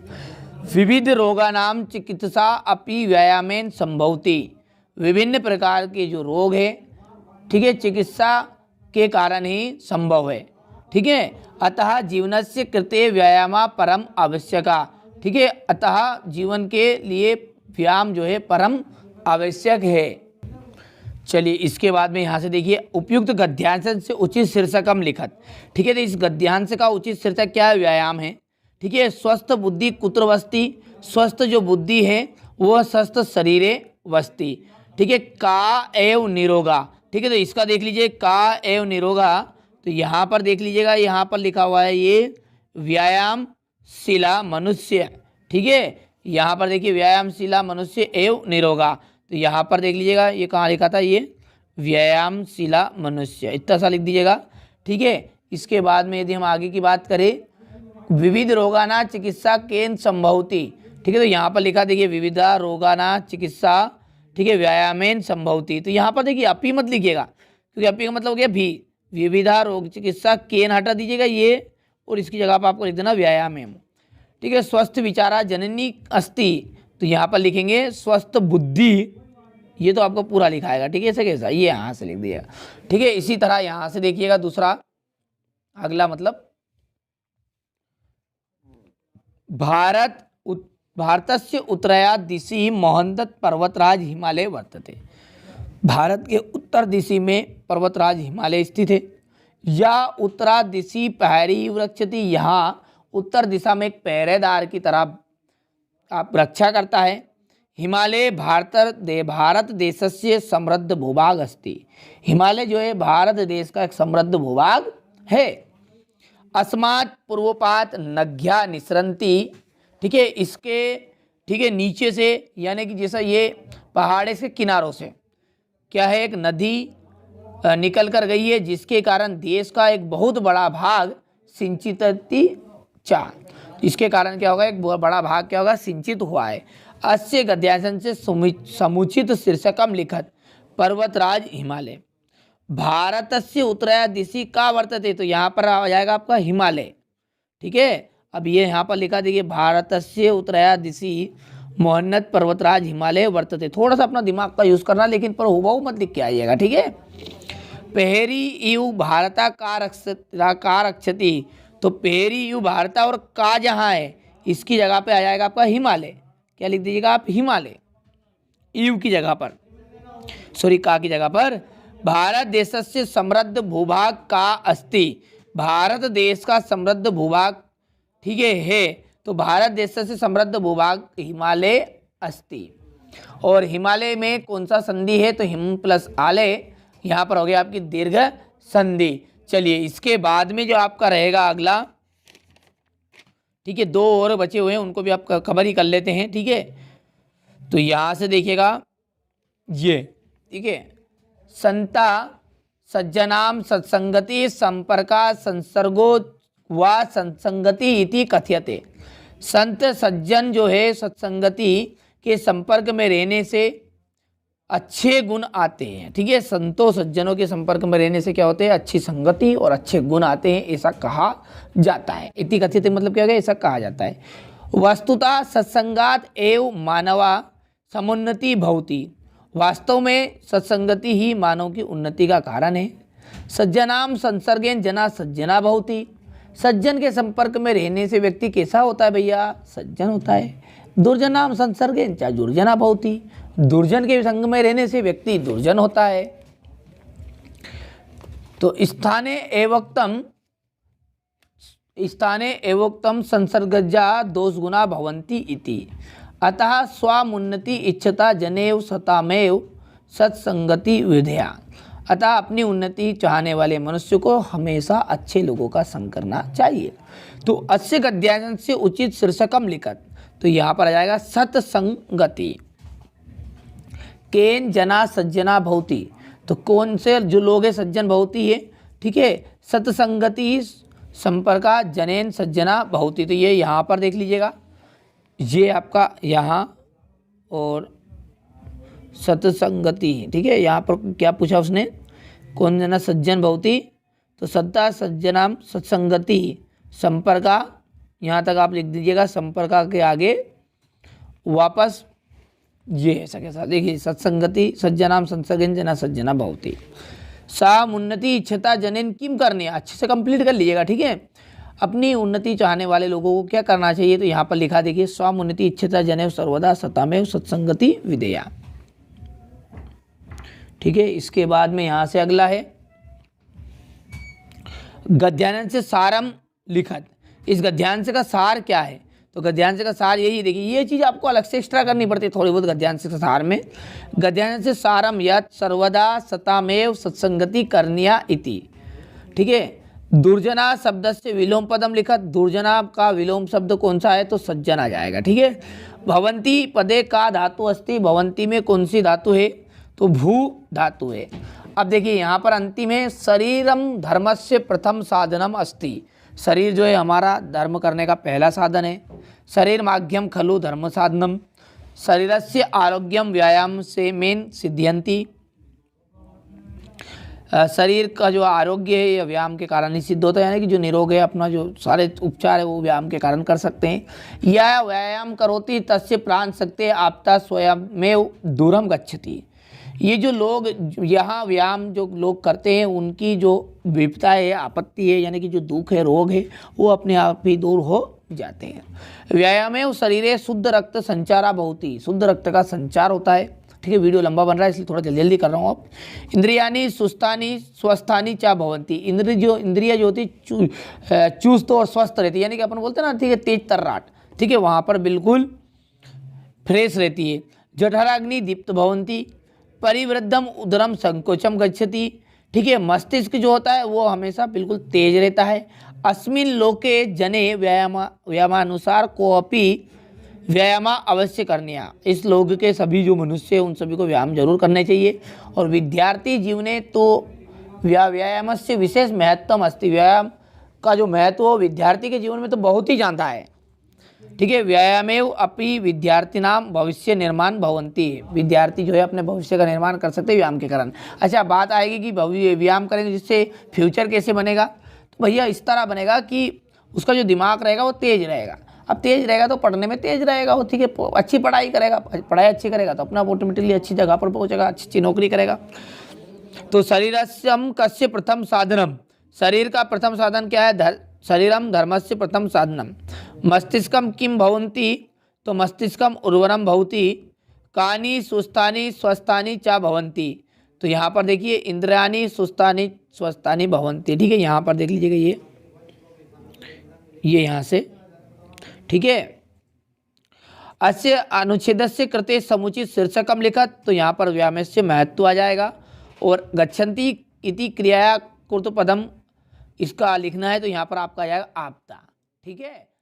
विविध रोगानाम चिकित्सा अपि व्यायामेन संभवति, विभिन्न प्रकार के जो रोग है, ठीक है, चिकित्सा के कारण ही संभव है, ठीक है। अतः जीवनस्य कृते व्यायाम परम आवश्यका, ठीक है, अतः जीवन के लिए व्यायाम जो है परम आवश्यक है। चलिए इसके बाद में यहाँ से देखिए, उपयुक्त गद्यांश से उचित शीर्षकम लिखत, ठीक है। तो इस गद्यांश का उचित शीर्षक क्या है, व्यायाम है, ठीक है। स्वस्थ बुद्धि कुत्र वस्ति, स्वस्थ जो बुद्धि है वह स्वस्थ शरीरे वस्ति, ठीक है। का एव निरोगा, ठीक है, तो इसका देख लीजिए का एव निरोगा, तो यहाँ पर देख लीजिएगा, यहाँ पर लिखा हुआ है ये व्यायामशीला मनुष्य, ठीक है। यहाँ पर देखिए व्यायामशीला मनुष्य एव निरोगा, तो यहाँ पर देख लीजिएगा ये कहाँ लिखा था, ये व्यायामशीला मनुष्य, इतना सा लिख दीजिएगा, ठीक है। इसके बाद में यदि हम आगे की बात करें, विविध रोगाना चिकित्सा केन संभवति, ठीक है, तो यहाँ पर लिखा देखिए विविधा रोगाना चिकित्सा, ठीक है, व्यायामेन संभवति, तो यहाँ पर देखिए अपी मत लिखिएगा, क्योंकि अपी का मतलब हो गया भी, विविधा रोग चिकित्सा केन हटा दीजिएगा ये, और इसकी जगह पर आपको लिख देना व्यायामेन, ठीक है। स्वस्थ विचारा जननी अस्ति, तो यहाँ पर लिखेंगे स्वस्थ बुद्धि, ये तो आपको पूरा लिखाएगा, ठीक है, ऐसे कैसा, ये यहाँ से लिख दिएगा, ठीक है। इसी तरह यहाँ से देखिएगा दूसरा अगला, मतलब भारतस्य उत्तरया दिशि मोहनदत्त पर्वतराज हिमालय वर्तते, भारत के उत्तर दिशा में पर्वतराज हिमालय स्थित है। या उत्तरा दिशि पहरी वृक्षति, यहाँ उत्तर दिशा में एक पहरेदार की तरह आप रक्षा करता है। हिमालय भारत देशस्य समृद्ध भूभाग अस्ति, हिमालय जो है भारत देश का एक समृद्ध भूभाग है। अस्मात् पूर्वोपात नद्या निसरन्ति, ठीक है, इसके, ठीक है, नीचे से, यानी कि जैसा ये पहाड़ के किनारों से क्या है, एक नदी निकल कर गई है, जिसके कारण देश का एक बहुत बड़ा भाग सिंचितति चा, इसके कारण क्या होगा, एक बहुत बड़ा भाग क्या होगा, सिंचित हुआ है। अस्य गद्यांश से समुचित शीर्षकम लिखत पर्वतराज हिमालय। भारतस्य उत्तराया दिशि का वर्तते, तो यहाँ पर आ जाएगा आपका हिमालय, ठीक है। अब ये यहाँ पर लिखा देखिए भारतस्य उत्तराया दिशि मोहन्नत पर्वतराज हिमालय वर्तते, थोड़ा सा अपना दिमाग का यूज करना, लेकिन पर हुबहू मत लिख के आइएगा, ठीक है। पहरी यू भारता का रक्षति, तो पहरी यू भारता और का जहाँ है इसकी जगह पे आ जाएगा आपका हिमालय, क्या लिख दीजिएगा आप, हिमालय, यू की जगह पर, सॉरी का की जगह पर। भारत देशस्य समृद्ध भूभाग का अस्ति, भारत देश का समृद्ध भूभाग ठीक है तो भारत देश से समृद्ध भूभाग हिमालय अस्ति। और हिमालय में कौन सा संधि है, तो हिम प्लस आलय, यहाँ पर हो गया आपकी दीर्घ संधि। चलिए इसके बाद में जो आपका रहेगा अगला, ठीक है, 2 और बचे हुए हैं, उनको भी आप कवर ही कर लेते हैं। ठीक है, तो यहाँ से देखिएगा ये, ठीक है, संता सज्जनाम सत्संगति संपर्का संसर्गो व संसंगति इति कथ्यते। संत सज्जन जो है सत्संगति के संपर्क में रहने से अच्छे गुण आते हैं। ठीक है, संतों सज्जनों के संपर्क में रहने से क्या होते हैं, अच्छी संगति और अच्छे गुण आते हैं, ऐसा कहा जाता है। इति कथित मतलब क्या हो गया, ऐसा कहा जाता है। वस्तुतः सत्संगात एव मानवा समुन्नति भवति। वास्तव में सत्संगति ही मानव की उन्नति का कारण है। सज्जनाम संसर्गेन जना सज्जना भवति। सज्जन के संपर्क में रहने से व्यक्ति कैसा होता है भैया, सज्जन होता है। दुर्जनाम संसर्गेन चा दुर्जना भवति। दुर्जन के संग में रहने से व्यक्ति दुर्जन होता है। तो स्थाने एवोक्तम संसर्गजा दोष गुना भवन्ति इति। अतः स्वामुन्नति इच्छता जनेव सतामेव सत्संगति विधेया। अतः अपनी उन्नति चाहने वाले मनुष्य को हमेशा अच्छे लोगों का संग करना चाहिए। तो अस्य गद्यांश से उचित शीर्षकम लिखत, तो यहाँ पर आ जाएगा सत्संगति। केन जना सज्जना भवति, तो कौन से जो लोग हैं सज्जन भवति है। ठीक है, सत्संगति संपर्का जनेन सज्जना भवति, तो ये यहाँ पर देख लीजिएगा, ये आपका यहाँ और सत्संगति। ठीक है, यहाँ पर क्या पूछा उसने, कौन जना सज्जन भवति, तो सत्ता सज्जनाम सत्संगति संपर्का, यहाँ तक आप लिख दीजिएगा, संपर्का के आगे वापस ये ऐसा कैसा, देखिए सत्संगति सज्जनाम संसर्गेन जना सज्जना भवति। सामुन्नति इच्छता जनेन किम करनी है, अच्छे से कंप्लीट कर लीजिएगा। ठीक है, अपनी उन्नति चाहने वाले लोगों को क्या करना चाहिए, तो यहाँ पर लिखा देखिए, स्वामुन्नति इच्छता जनेव सर्वदा सतामेव सत्संगति विधेया। ठीक है, इसके बाद में यहाँ से अगला है गद्यांश से सारम लिखत। इस गद्यांश का सार क्या है, तो गद्यांश का सार यही, देखिए ये चीज़ आपको अलग से एक्स्ट्रा करनी पड़ती है थोड़ी बहुत गद्यांश के सार में। गद्यांश से सारम यत् सर्वदा सतामेव सत्संगति करनिया इति। ठीक है, दुर्जना शब्द से विलोम पदम लिखा। दुर्जना का विलोम शब्द कौन सा है, तो सज्जन आ जाएगा। ठीक है, भवंती पदे का धातु अस्ति। भवंती में कौन सी धातु है, तो भू धातु है। अब देखिए यहाँ पर अंतिम है शरीरम धर्मस्य प्रथम साधनम अस्ति। शरीर जो है हमारा धर्म करने का पहला साधन है। शरीर माध्यम खलु धर्म साधनम। शरीरस्य आरोग्यम व्यायाम से मेन सिद्ध्यंती। शरीर का जो आरोग्य है यह व्यायाम के कारण ही सिद्ध होता है, यानी कि जो निरोग है अपना जो सारे उपचार है वो व्यायाम के कारण कर सकते हैं। या व्यायाम करोति तस्य प्राण शक्ति आपता स्वयमेव दूरम गच्छति। ये जो लोग यहाँ व्यायाम जो लोग करते हैं उनकी जो विपदा है, आपत्ति है, यानी कि जो दुख है, रोग है, वो अपने आप ही दूर हो जाते हैं। व्यायाम शरीर शुद्ध रक्त संचारा भवति। शुद्ध रक्त का संचार होता है। ठीक है, वीडियो लंबा बन रहा है इसलिए थोड़ा जल्दी जल्दी कर रहा हूँ। आप इंद्रियानी सुस्तानी स्वस्थानी चा भवंती। इंद्रिय जो होती चुस्त और स्वस्थ रहती है, यानी कि अपन बोलते हैं ना, ठीक है, तेज तर्राट। ठीक है, वहाँ पर बिल्कुल फ्रेश रहती है। जठराग्नि दीप्त भवंती। परिवृद्धम उदरम संकोचम गच्छति। ठीक है, मस्तिष्क जो होता है वो हमेशा बिल्कुल तेज रहता है। अस्मिन लोके जने व्यायामानुसार कोपी व्यायाम अवश्य करनिया। इस लोक के सभी जो मनुष्य हैं उन सभी को व्यायाम जरूर करने चाहिए। और विद्यार्थी जीवने तो व्यायाम से विशेष महत्व अस्ति। व्यायाम का जो महत्व हो विद्यार्थी के जीवन में तो बहुत ही ज़्यादा है। ठीक है, व्यायामेव अपि विद्यार्थिनाम भविष्य निर्माण भवंती। विद्यार्थी जो है अपने भविष्य का निर्माण कर सकते हैं व्यायाम के कारण। अच्छा, बात आएगी कि व्यायाम करेंगे जिससे फ्यूचर कैसे बनेगा, तो भैया इस तरह बनेगा कि उसका जो दिमाग रहेगा वो तेज रहेगा। अब तेज रहेगा तो पढ़ने में तेज रहेगा वो। ठीक है, अच्छी पढ़ाई करेगा, पढ़ाई अच्छी करेगा तो अपना ऑटोमेटिकली अच्छी जगह पर पहुंचेगा, अच्छी नौकरी करेगा। तो शरीरस्यम कस्य प्रथम साधनम। शरीर का प्रथम साधन क्या है, शरीरम धर्मस्य प्रथम साधनम। मस्तिष्कम किम भवन्ति, तो मस्तिष्कम उर्वरम भवति। कानि सुस्थानि स्वस्थानि चा भवन्ति। तो यहाँ पर देखिए इंद्रियानि सुस्थानि स्वस्थानि भवन्ति। ठीक है, यहाँ पर देख लीजिएगा ये यहाँ से ठीक है। अस्य अनुच्छेदस्य कृते समुचित शीर्षकम लिखत, तो यहाँ पर व्यामस्य महत्व आ जाएगा। और गच्छन्ति इति क्रिया कुर्त पदम, इसका लिखना है तो यहाँ पर आपका आ जाएगा आपदा। ठीक है।